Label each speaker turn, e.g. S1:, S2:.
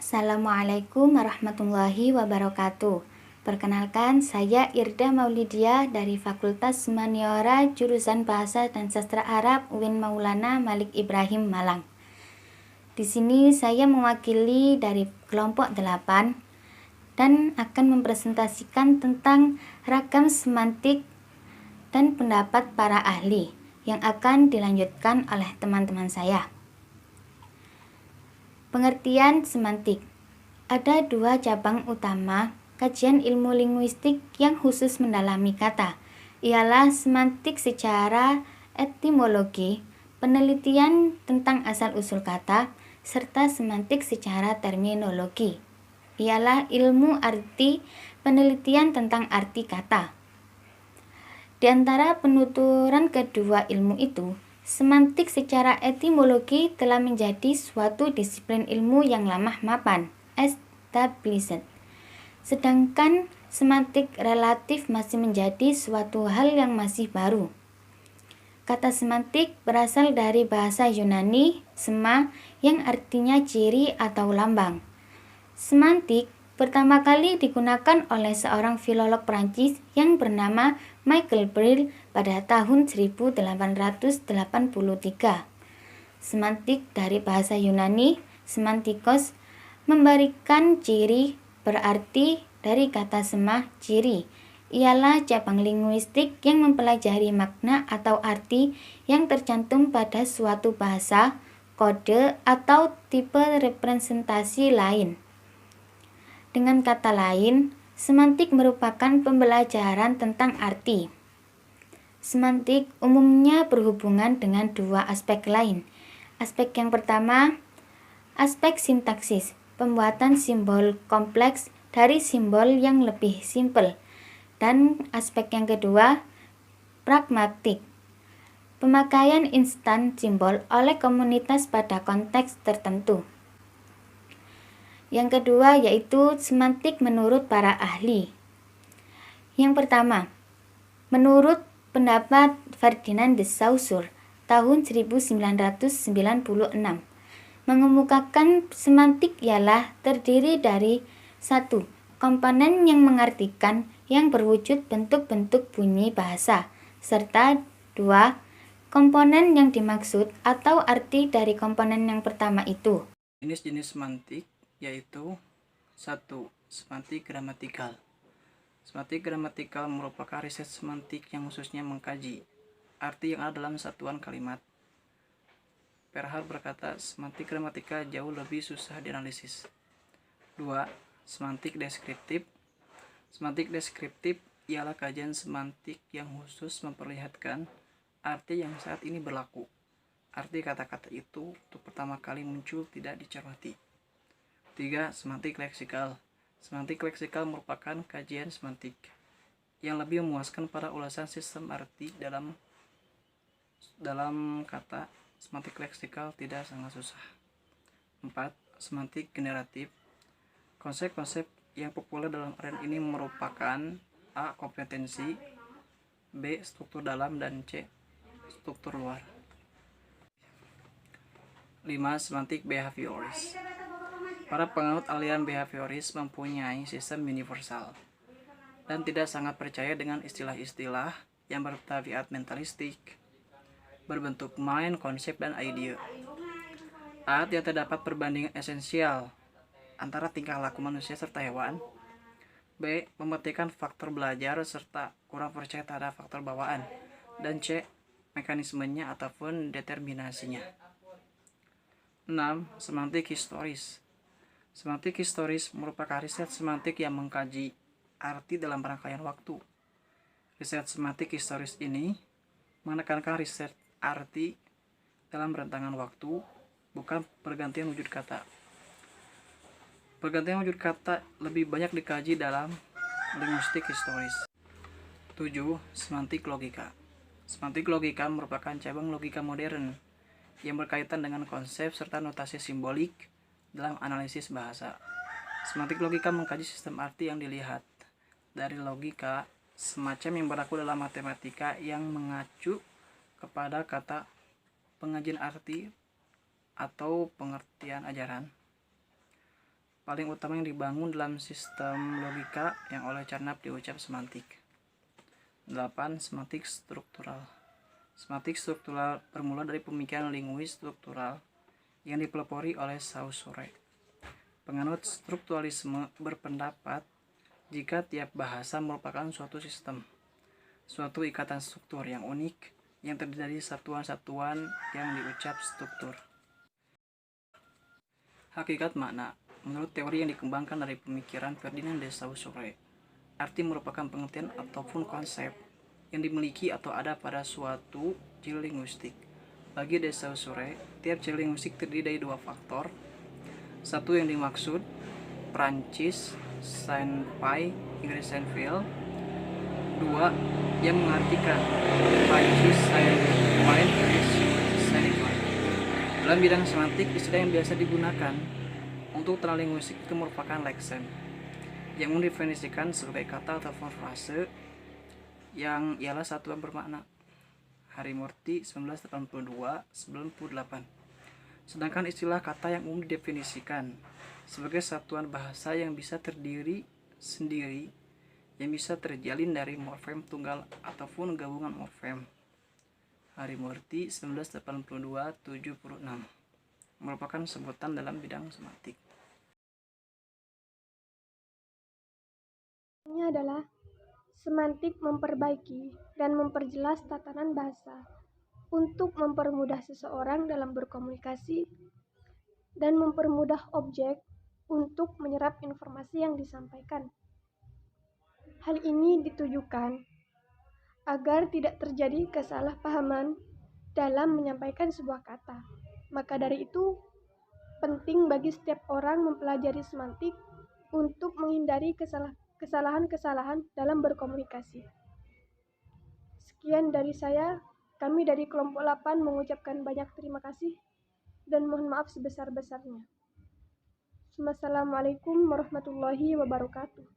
S1: Assalamualaikum warahmatullahi wabarakatuh. Perkenalkan, saya Irda Maulidia dari Fakultas Humaniora Jurusan Bahasa dan Sastra Arab UIN Maulana Malik Ibrahim Malang. Di sini saya mewakili dari kelompok 8 dan akan mempresentasikan tentang ragam semantik dan pendapat para ahli yang akan dilanjutkan oleh teman-teman saya. Pengertian semantik. Ada dua cabang utama kajian ilmu linguistik yang khusus mendalami kata, ialah semantik secara etimologi, penelitian tentang asal-usul kata, serta semantik secara terminologi, ialah ilmu arti, penelitian tentang arti kata. Di antara penuturan kedua ilmu itu, semantik secara etimologi telah menjadi suatu disiplin ilmu yang lama mapan, established. Sedangkan semantik relatif masih menjadi suatu hal yang masih baru. Kata semantik berasal dari bahasa Yunani, sema, yang artinya ciri atau lambang. Semantik pertama kali digunakan oleh seorang filolog Prancis yang bernama Michael Brill pada tahun 1883. Semantik dari bahasa Yunani, semantikos, memberikan ciri, berarti dari kata sema, ciri, ialah cabang linguistik yang mempelajari makna atau arti yang tercantum pada suatu bahasa, kode, atau tipe representasi lain. Dengan kata lain, semantik merupakan pembelajaran tentang arti. Semantik umumnya berhubungan dengan dua aspek lain. Aspek yang pertama, aspek sintaksis, pembuatan simbol kompleks dari simbol yang lebih simpel. Dan aspek yang kedua, pragmatik, pemakaian instan simbol oleh komunitas pada konteks tertentu. Yang kedua yaitu semantik menurut para ahli. Yang pertama, menurut pendapat Ferdinand de Saussure tahun 1996, mengemukakan semantik ialah terdiri dari 1. Komponen yang mengartikan yang berwujud bentuk-bentuk bunyi bahasa, serta 2. Komponen yang dimaksud atau arti dari komponen yang pertama itu.
S2: Jenis-jenis semantik yaitu 1. Semantik gramatikal. Semantik gramatikal merupakan riset semantik yang khususnya mengkaji arti yang ada dalam satuan kalimat. Perhar berkata, semantik gramatikal jauh lebih susah dianalisis. 2. Semantik deskriptif. Semantik deskriptif ialah kajian semantik yang khusus memperlihatkan arti yang saat ini berlaku. Arti kata-kata itu untuk pertama kali muncul tidak dicermati. 3. Semantik leksikal. Semantik leksikal merupakan kajian semantik yang lebih memuaskan pada ulasan sistem arti dalam kata. Semantik leksikal tidak sangat susah. 4. Semantik generatif. Konsep-konsep yang populer dalam area ini merupakan A. Kompetensi, B. Struktur dalam, dan C. Struktur luar. 5. Semantik behavioris. Para penganut aliran behavioris mempunyai sistem universal dan tidak sangat percaya dengan istilah-istilah yang bertabiat mentalistik, berbentuk mind, konsep, dan ide. A. Tidak terdapat perbandingan esensial antara tingkah laku manusia serta hewan. B. Memetikkan faktor belajar serta kurang percaya terhadap faktor bawaan. Dan C. Mekanismenya ataupun determinasinya. 6. Semantik historis. Semantik historis merupakan riset semantik yang mengkaji arti dalam rangkaian waktu. Riset semantik historis ini menekankan riset arti dalam rentangan waktu, bukan pergantian wujud kata. Pergantian wujud kata lebih banyak dikaji dalam linguistik historis. 7. Semantik logika. Semantik logika merupakan cabang logika modern yang berkaitan dengan konsep serta notasi simbolik dalam analisis bahasa. Semantik logika mengkaji sistem arti yang dilihat dari logika, semacam yang berlaku dalam matematika yang mengacu kepada kata pengajian arti atau pengertian ajaran. paling utama yang dibangun dalam sistem logika yang oleh Carnap diucap semantik. 8. Semantik struktural. Semantik struktural bermula dari pemikiran linguis struktural yang dipelopori oleh Saussure. Penganut strukturalisme berpendapat jika tiap bahasa merupakan suatu sistem, suatu ikatan struktur yang unik yang terdiri dari satuan-satuan yang diucap struktur. Hakikat makna. Menurut teori yang dikembangkan dari pemikiran Ferdinand de Saussure, arti merupakan pengertian ataupun konsep yang dimiliki atau ada pada suatu ciri linguistik. Bagi de Saussure, tiap ciri linguistik terdiri dari dua faktor. Satu yang dimaksud, Prancis, Saint-Pai, Inggris Saint-Ville. Dua, yang mengartikan, Prancis, Saint-Pai, Inggris Saint-Pai. Dalam bidang semantik, istilah yang biasa digunakan untuk terang linguistik itu merupakan leksen, yang mendefinisikan sebagai kata ataupun frase yang ialah satuan bermakna. Harimurti 1982-98. Sedangkan istilah kata yang umum didefinisikan sebagai satuan bahasa yang bisa terdiri sendiri, yang bisa terjalin dari morfem tunggal ataupun gabungan morfem. Harimurti 1982-76 merupakan sebutan dalam bidang semantik.
S3: Ini adalah semantik memperbaiki dan memperjelas tatanan bahasa untuk mempermudah seseorang dalam berkomunikasi dan mempermudah objek untuk menyerap informasi yang disampaikan. Hal ini ditujukan agar tidak terjadi kesalahpahaman dalam menyampaikan sebuah kata. Maka dari itu, penting bagi setiap orang mempelajari semantik untuk menghindari kesalahan-kesalahan dalam berkomunikasi. Sekian dari saya. Kami dari kelompok 8 mengucapkan banyak terima kasih dan mohon maaf sebesar-besarnya. Wassalamualaikum warahmatullahi wabarakatuh.